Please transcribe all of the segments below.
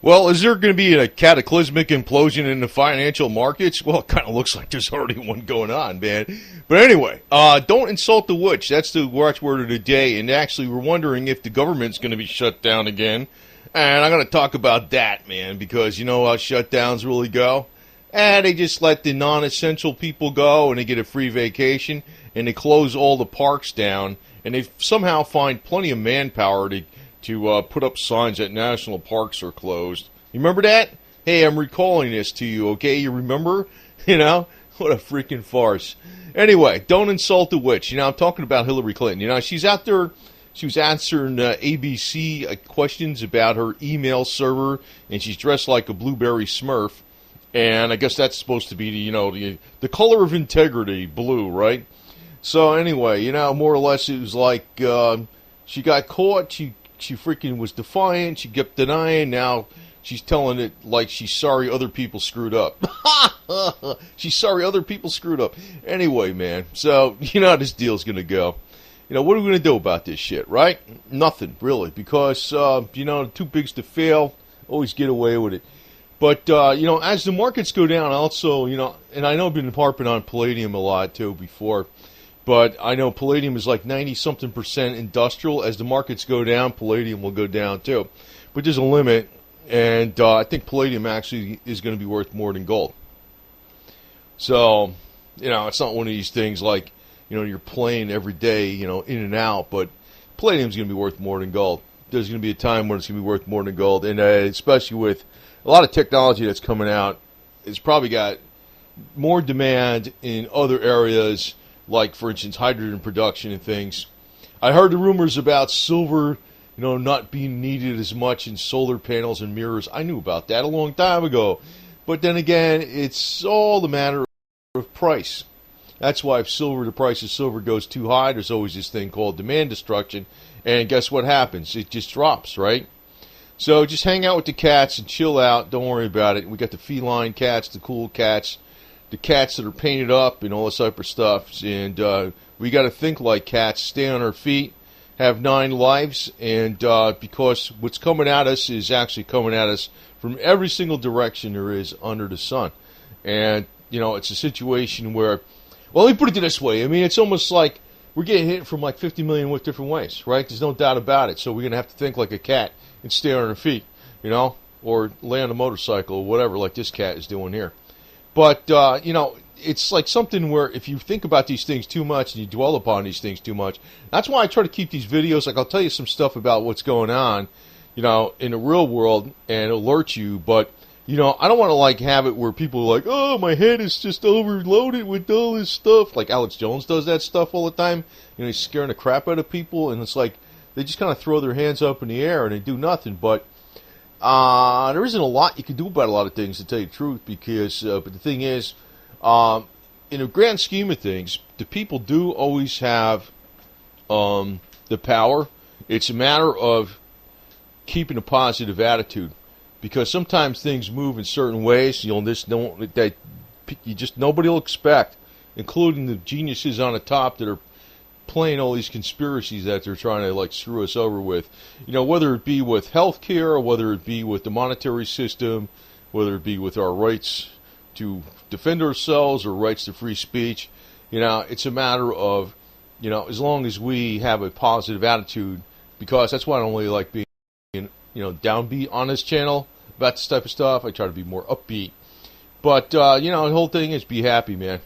Well, is there going to be a cataclysmic implosion in the financial markets? Well, it kind of looks like there's already one going on, man. But anyway, don't insult the witch. That's the watchword of the day. And actually, we're wondering if the government's going to be shut down again. And I'm going to talk about that, man, because you know how shutdowns really go? And they just let the non-essential people go, and they get a free vacation, and they close all the parks down, and they somehow find plenty of manpower to put up signs that national parks are closed. You remember that? Hey, I'm recalling this to you, okay? You remember? You know? What a freaking farce. Anyway, don't insult the witch. You know, I'm talking about Hillary Clinton. You know, she's out there. She was answering ABC questions about her email server, and she's dressed like a blueberry Smurf. And I guess that's supposed to be, the color of integrity, blue, right? So anyway, you know, more or less it was like she got caught. She freaking was defiant. She kept denying. Now she's telling it like she's sorry other people screwed up. She's sorry other people screwed up. Anyway, man, so you know how this deal's going to go. You know, what are we going to do about this shit, right? Nothing, really, because, too big to fail, always get away with it. But, as the markets go down, also, and I know I've been harping on Palladium a lot, too, before, but I know Palladium is like 90-something% industrial. As the markets go down, Palladium will go down, too. But there's a limit, and I think Palladium actually is going to be worth more than gold. So, it's not one of these things like, you're playing every day, in and out, but Palladium's going to be worth more than gold. There's going to be a time when it's going to be worth more than gold, and especially with a lot of technology that's coming out, it's probably got more demand in other areas, like, for instance, hydrogen production and things. I heard the rumors about silver, not being needed as much in solar panels and mirrors. I knew about that a long time ago. But then again, it's all the matter of price. That's why if the price of silver goes too high, there's always this thing called demand destruction. And guess what happens? It just drops, right? So just hang out with the cats and chill out. Don't worry about it. We got the feline cats, the cool cats, the cats that are painted up and all this type of stuff. And we got to think like cats, stay on our feet, have 9 lives. And because what's coming at us is actually coming at us from every single direction there is under the sun. And, it's a situation where, well, let me put it this way. I mean, it's almost like we're getting hit from like 50 million different ways, right? There's no doubt about it. So we're going to have to think like a cat and stay on our feet, or lay on a motorcycle or whatever, like this cat is doing here. But, it's like something where if you think about these things too much and you dwell upon these things too much, that's why I try to keep these videos. Like, I'll tell you some stuff about what's going on, in the real world and alert you, but I don't want to have it where people are like, oh, my head is just overloaded with all this stuff. Like Alex Jones does that stuff all the time. He's scaring the crap out of people, and it's like they just kind of throw their hands up in the air and they do nothing. But there isn't a lot you can do about a lot of things, to tell you the truth, because but the thing is, in the grand scheme of things, the people do always have the power. It's a matter of keeping a positive attitude. Because sometimes things move in certain ways, that nobody will expect, including the geniuses on the top that are playing all these conspiracies that they're trying to screw us over with. Whether it be with healthcare, or whether it be with the monetary system, whether it be with our rights to defend ourselves or rights to free speech. It's a matter of, as long as we have a positive attitude, because that's why I don't really like being downbeat on this channel about this type of stuff. I try to be more upbeat. But, the whole thing is be happy, man.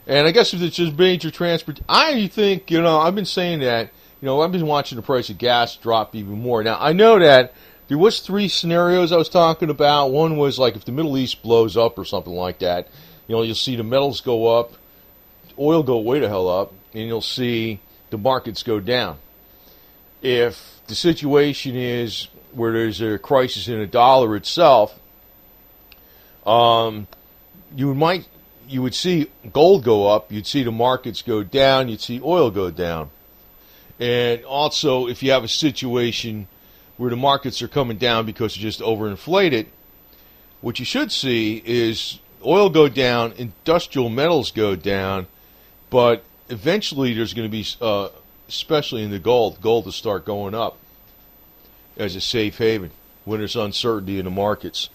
And I guess if it's just major transport, I think, I've been saying that, I've been watching the price of gas drop even more. Now, I know that there was 3 scenarios I was talking about. One was like if the Middle East blows up or something like that, you'll see the metals go up, oil go way the hell up, and you'll see the markets go down. If the situation is where there's a crisis in the dollar itself, you would see gold go up, you'd see the markets go down, you'd see oil go down. And also, if you have a situation where the markets are coming down because they're just overinflated, what you should see is oil go down, industrial metals go down, but eventually there's going to be, especially in the gold to start going up as a safe haven. when there's uncertainty in the markets.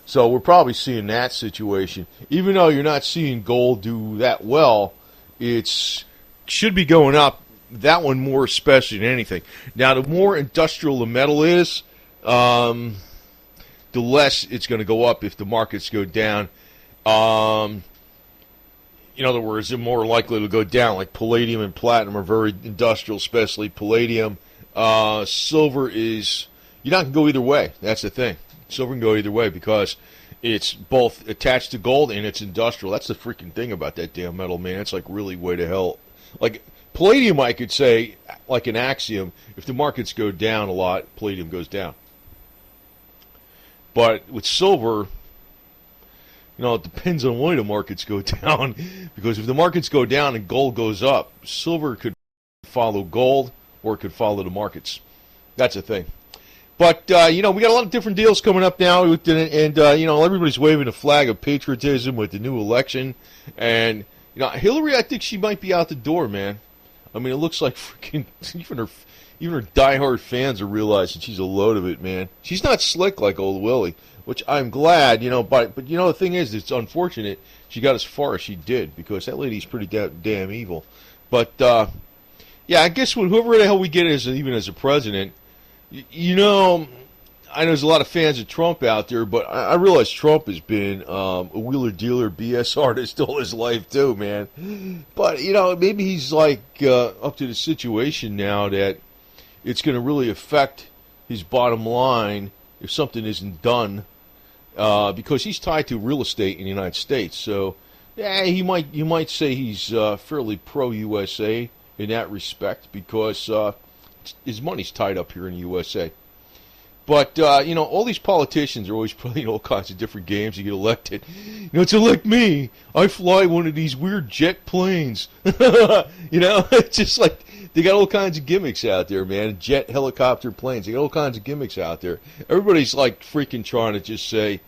So we're probably seeing that situation. Even though you're not seeing gold do that well, it should be going up. That one more especially than anything. Now, the more industrial the metal is, the less it's going to go up if the markets go down. In other words, they're more likely to go down. Like palladium and platinum are very industrial, especially palladium. Silver is, you're not going to go either way. That's the thing. Silver can go either way because it's both attached to gold and it's industrial. That's the freaking thing about that damn metal, man. It's like really way to hell. Like palladium, I could say, like an axiom, if the markets go down a lot, palladium goes down. But with silver, it depends on why the markets go down. Because if the markets go down and gold goes up, silver could follow gold or it could follow the markets. That's the thing. But, we got a lot of different deals coming up now. And everybody's waving the flag of patriotism with the new election. And, Hillary, I think she might be out the door, man. I mean, it looks like freaking even her diehard fans are realizing she's a load of it, man. She's not slick like old Willie, which I'm glad, but the thing is, it's unfortunate she got as far as she did because that lady's pretty damn evil. But, I guess whoever the hell we get even as a president, I know there's a lot of fans of Trump out there, but I realize Trump has been a wheeler-dealer BS artist all his life too, man. But, maybe he's like up to the situation now that it's going to really affect his bottom line if something isn't done, because he's tied to real estate in the United States. So, you might say he's fairly pro-USA in that respect because his money's tied up here in the USA. But, all these politicians are always playing all kinds of different games to get elected. It's like me. I fly one of these weird jet planes. It's just like they got all kinds of gimmicks out there, man. Jet helicopter planes. They got all kinds of gimmicks out there. Everybody's like freaking trying to just say,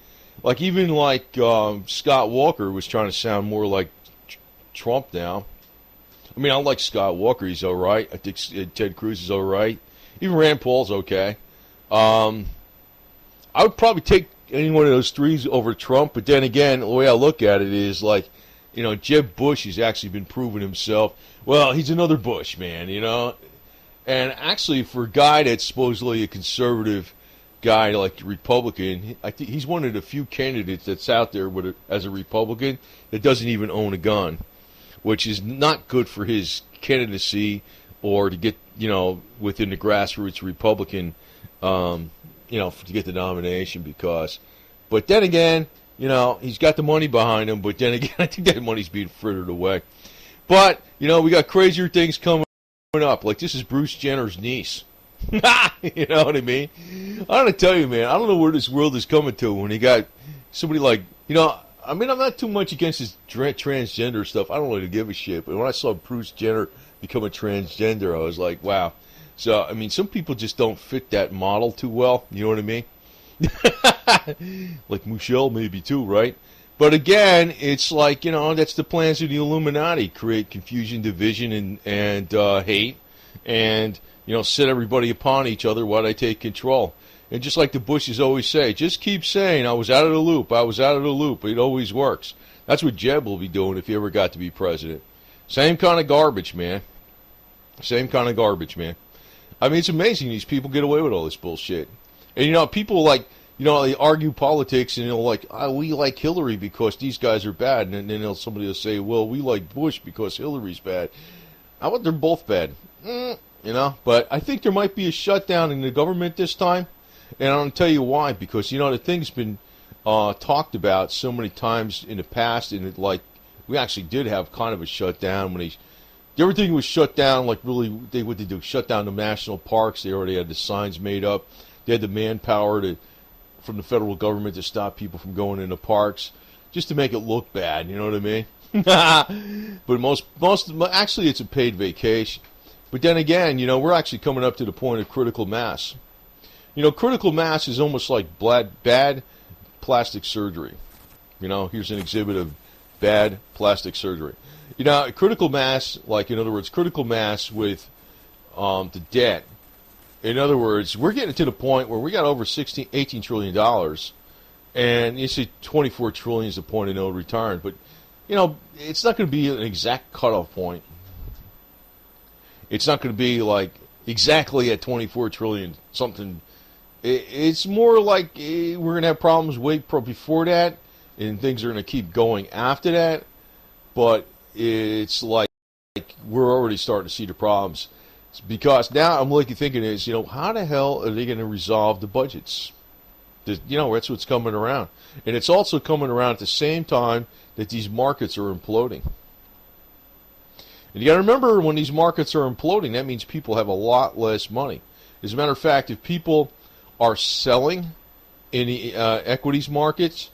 like even like Scott Walker was trying to sound more like Trump now. I mean, I like Scott Walker. He's all right. I think Ted Cruz is all right. Even Rand Paul's okay. I would probably take any one of those three over Trump, but then again, the way I look at it is like, Jeb Bush has actually been proving himself. Well, he's another Bush, man, And actually, for a guy that's supposedly a conservative guy, like a Republican, I think he's one of the few candidates that's out there as a Republican that doesn't even own a gun, which is not good for his candidacy or to get, within the grassroots Republican to get the nomination but then again, he's got the money behind him, but then again, I think that money's being frittered away. But, we got crazier things coming up, like this is Bruce Jenner's niece. You know what I mean? I want to tell you, man, I don't know where this world is coming to when you got somebody like, I'm not too much against this transgender stuff. I don't really give a shit, but when I saw Bruce Jenner become a transgender, I was like, wow. So, I mean, some people just don't fit that model too well. You know what I mean? Like Michelle maybe too, right? But again, it's like, that's the plans of the Illuminati. Create confusion, division, and hate. And, set everybody upon each other while they take control. And just like the Bushes always say, just keep saying, I was out of the loop. I was out of the loop. It always works. That's what Jeb will be doing if he ever got to be president. Same kind of garbage, man. Same kind of garbage, man. I mean, it's amazing these people get away with all this bullshit. And, people like, they argue politics and they'll like, we like Hillary because these guys are bad. And then somebody will say, well, we like Bush because Hillary's bad. How about they're both bad? But I think there might be a shutdown in the government this time. And I'm going to tell you why. Because, the thing's been talked about so many times in the past. And we actually did have kind of a shutdown when everything was shut down, like really, what they do, shut down the national parks. They already had the signs made up. They had the manpower from the federal government to stop people from going into parks, just to make it look bad, you know what I mean? But actually it's a paid vacation. But then again, we're actually coming up to the point of critical mass. Critical mass is almost like bad plastic surgery. Here's an exhibit of bad plastic surgery. Critical mass, like in other words, critical mass with the debt In other words, we're getting to the point where we got over $18 trillion, and you see 24 trillion is the point of no return. But, it's not going to be an exact cutoff point. It's not going to be like exactly at 24 trillion something. It's more like we're going to have problems before that, and things are going to keep going after that. But it's like we're already starting to see the problems. Because now I'm thinking is, how the hell are they going to resolve the budgets? That's what's coming around. And it's also coming around at the same time that these markets are imploding. And you got to remember, when these markets are imploding, that means people have a lot less money. As a matter of fact, if people are selling in the equities markets,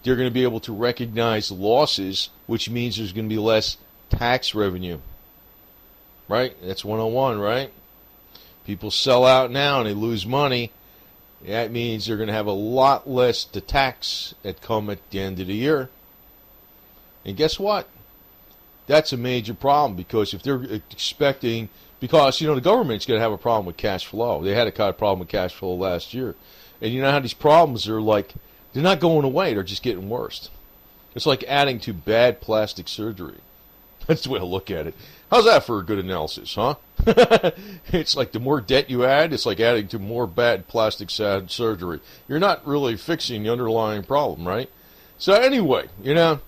they're going to be able to recognize losses, which means there's going to be less tax revenue. Right? That's 101, right? People sell out now and they lose money. That means they're going to have a lot less to tax that come at the end of the year. And guess what? That's a major problem, because if they're expecting, because, the government's going to have a problem with cash flow. They had a kind of problem with cash flow last year. And you know how these problems are they're not going away, they're just getting worse. It's like adding to bad plastic surgery. That's the way I look at it. How's that for a good analysis, huh? It's like the more debt you add, it's like adding to more bad plastic surgery. You're not really fixing the underlying problem, right? So anyway, the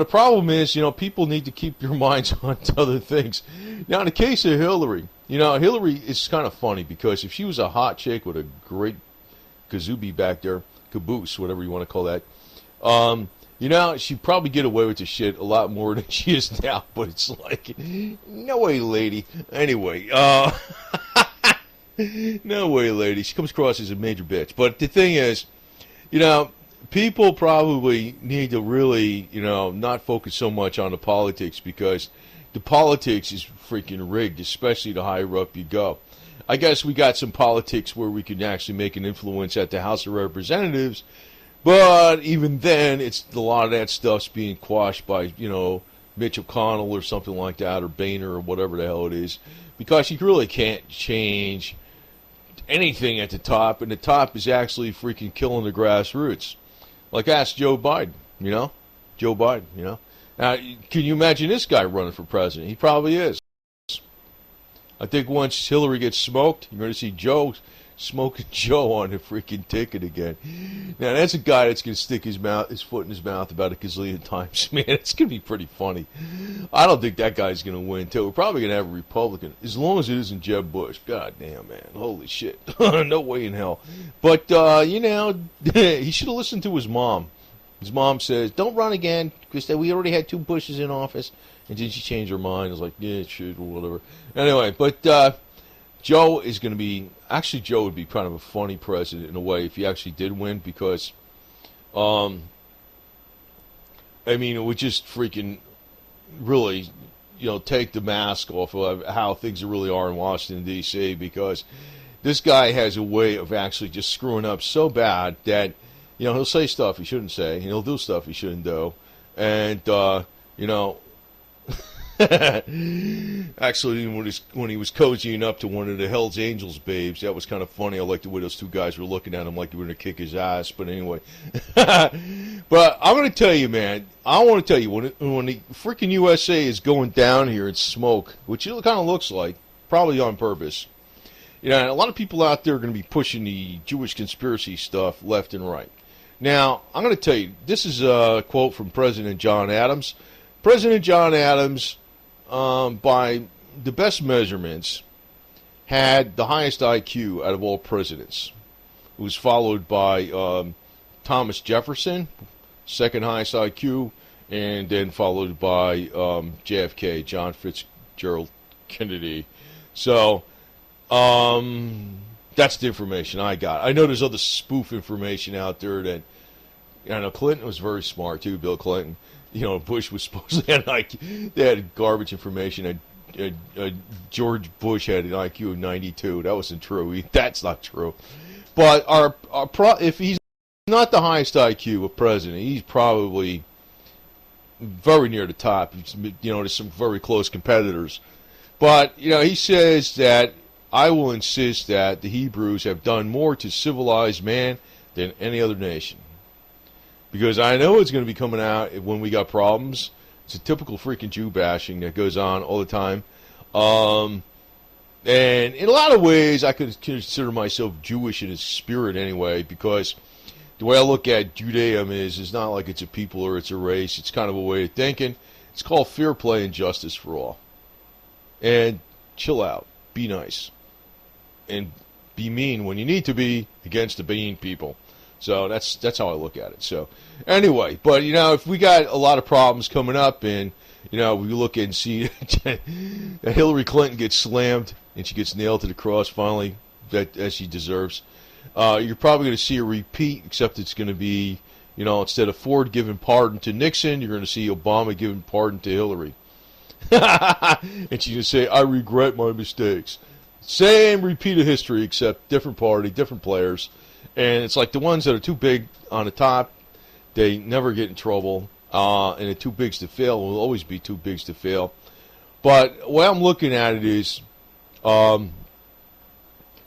problem is, people need to keep their minds on to other things. Now, in the case of Hillary, Hillary is kind of funny, because if she was a hot chick with a great kazooie back there, caboose, whatever you want to call that, she'd probably get away with the shit a lot more than she is now. But it's like, no way, lady. Anyway, no way, lady. She comes across as a major bitch. But the thing is, people probably need to really, not focus so much on the politics, because the politics is freaking rigged, especially the higher up you go. I guess we got some politics where we can actually make an influence at the House of Representatives. But even then, a lot of that stuff's being quashed by, Mitch McConnell or something like that, or Boehner or whatever the hell it is, because you really can't change anything at the top, and the top is actually freaking killing the grassroots. Like, ask Joe Biden, Joe Biden, Now, can you imagine this guy running for president? He probably is. I think once Hillary gets smoked, you're going to see smoking Joe on the freaking ticket again. Now, that's a guy that's going to stick his foot in his mouth about a gazillion times. Man, it's going to be pretty funny. I don't think that guy's going to win, too. We're probably going to have a Republican, as long as it isn't Jeb Bush. God damn, man. Holy shit. No way in hell. But, he should have listened to his mom. His mom says, don't run again, because we already had 2 Bushes in office. And then she changed her mind. I was like, yeah, it should, or whatever. Anyway, but Joe is going to be, actually Joe would be kind of a funny president in a way if he actually did win, because, it would just freaking really, take the mask off of how things really are in Washington, D.C., because this guy has a way of actually just screwing up so bad that, he'll say stuff he shouldn't say, and he'll do stuff he shouldn't do, and, actually, when he was cozying up to one of the Hell's Angels babes, that was kind of funny. I liked the way those 2 guys were looking at him like they were going to kick his ass. But anyway, but I'm going to tell you, man. I want to tell you, when the freaking USA is going down here in smoke, which it kind of looks like, probably on purpose. A lot of people out there are going to be pushing the Jewish conspiracy stuff left and right. Now, I'm going to tell you, this is a quote from President John Adams. President John Adams, by the best measurements, had the highest IQ out of all presidents. It was followed by Thomas Jefferson, second highest IQ, and then followed by JFK, John Fitzgerald Kennedy. So, that's the information I got. I know there's other spoof information out there that, I know Clinton was very smart too, Bill Clinton. Bush was supposedly had an IQ. They had garbage information. George Bush had an IQ of 92. That wasn't true. That's not true. But if he's not the highest IQ of president, he's probably very near the top. There's some very close competitors. But, he says that I will insist that the Hebrews have done more to civilize man than any other nation. Because I know it's going to be coming out when we got problems. It's a typical freaking Jew bashing that goes on all the time. And in a lot of ways, I could consider myself Jewish in its spirit anyway, because the way I look at Judaism is it's not like it's a people or it's a race. It's kind of a way of thinking. It's called fair play and justice for all. And chill out. Be nice. And be mean when you need to be against the mean people. So that's how I look at it. So anyway, but if we got a lot of problems coming up, and we look and see that Hillary Clinton gets slammed and she gets nailed to the cross finally, as she deserves. You're probably going to see a repeat, except it's going to be, instead of Ford giving pardon to Nixon, you're going to see Obama giving pardon to Hillary. And she's going to say, "I regret my mistakes." Same repeat of history, except different party, different players. And it's like the ones that are too big on the top, they never get in trouble. And the too bigs to fail will always be too bigs to fail. But the way I'm looking at it is, the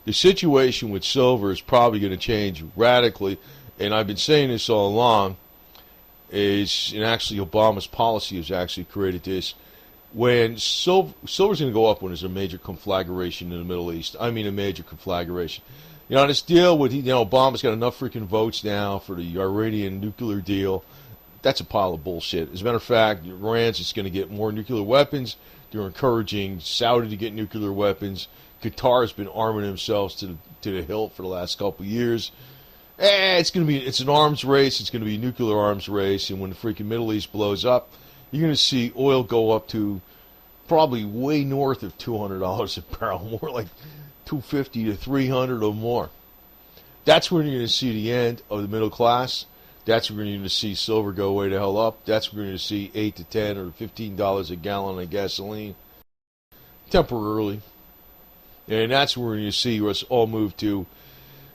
situation with silver is probably going to change radically. And I've been saying this all along, and actually Obama's policy has actually created this. When silver's going to go up when there's a major conflagration in the Middle East. I mean a major conflagration. This deal with, Obama's got enough freaking votes now for the Iranian nuclear deal. That's a pile of bullshit. As a matter of fact, Iran's just going to get more nuclear weapons. They're encouraging Saudi to get nuclear weapons. Qatar's been arming themselves to the hilt for the last couple of years. It's an arms race. It's going to be a nuclear arms race. And when the freaking Middle East blows up, you're going to see oil go up to probably way north of $200 a barrel, more like $250 to $300 or more. That's when you're going to see the end of the middle class. That's when you're going to see silver go way the hell up. That's when you're going to see $8 to $10 or $15 a gallon of gasoline temporarily. And that's where you see us all move to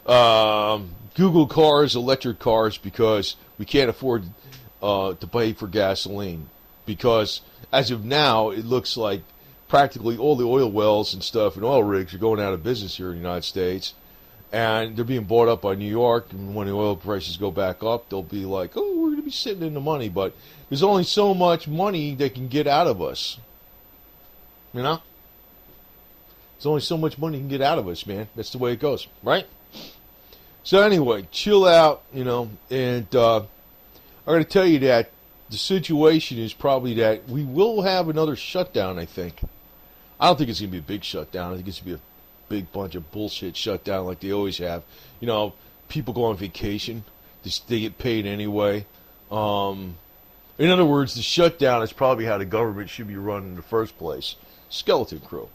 Google cars, electric cars, because we can't afford to pay for gasoline. Because as of now, it looks like practically all the oil wells and stuff and oil rigs are going out of business here in the United States. And they're being bought up by New York. And when the oil prices go back up, they'll be like, "Oh, we're going to be sitting in the money." But there's only so much money they can get out of us. There's only so much money you can get out of us, man. That's the way it goes, right? So anyway, chill out, and I'm going to tell you that the situation is probably that we will have another shutdown, I think. I don't think it's going to be a big shutdown. I think it's going to be a big bunch of bullshit shutdown like they always have. People go on vacation. They get paid anyway. In other words, the shutdown is probably how the government should be run in the first place. Skeleton crew.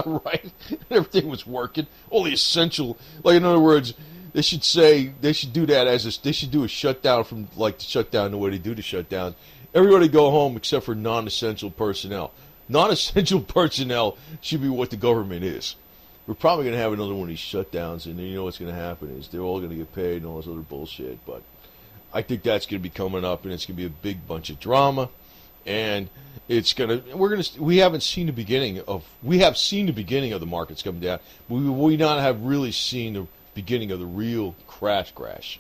Right? Everything was working. All the essential, in other words, they should do that they should do a shutdown from the shutdown the way they do the shutdown. Everybody go home except for non-essential personnel. Non-essential personnel should be what the government is. We're probably going to have another one of these shutdowns, and then what's going to happen is they're all going to get paid and all this other bullshit. But I think that's going to be coming up, and it's going to be a big bunch of drama. And we have seen the beginning of the markets coming down, but we not have really seen the beginning of the real crash.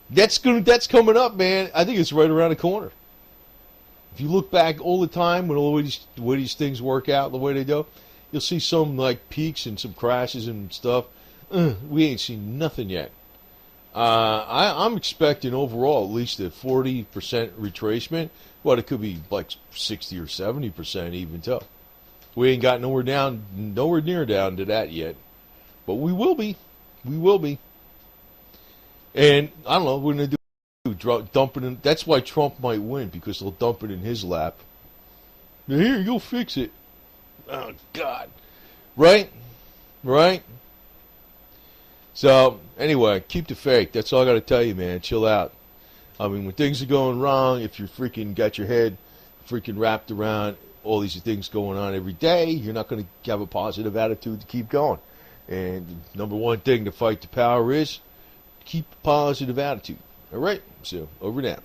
That's coming up, man. I think it's right around the corner. If you look back all the time when the way these things work out, the way they go, you'll see some peaks and some crashes and stuff. We ain't seen nothing yet. I'm expecting overall at least a 40% retracement. Well, it could be 60 or 70% even too. We ain't got nowhere near down to that yet. But we will be. We will be. And I don't know what we're going to do. Dump it in. That's why Trump might win, because they'll dump it in his lap. Here, you'll fix it. Oh, God. Right? So, anyway, keep the faith. That's all I got to tell you, man. Chill out. I mean, when things are going wrong, if you're freaking got your head freaking wrapped around all these things going on every day, you're not going to have a positive attitude to keep going. And the number one thing to fight the power is keep a positive attitude. All right? So, over now.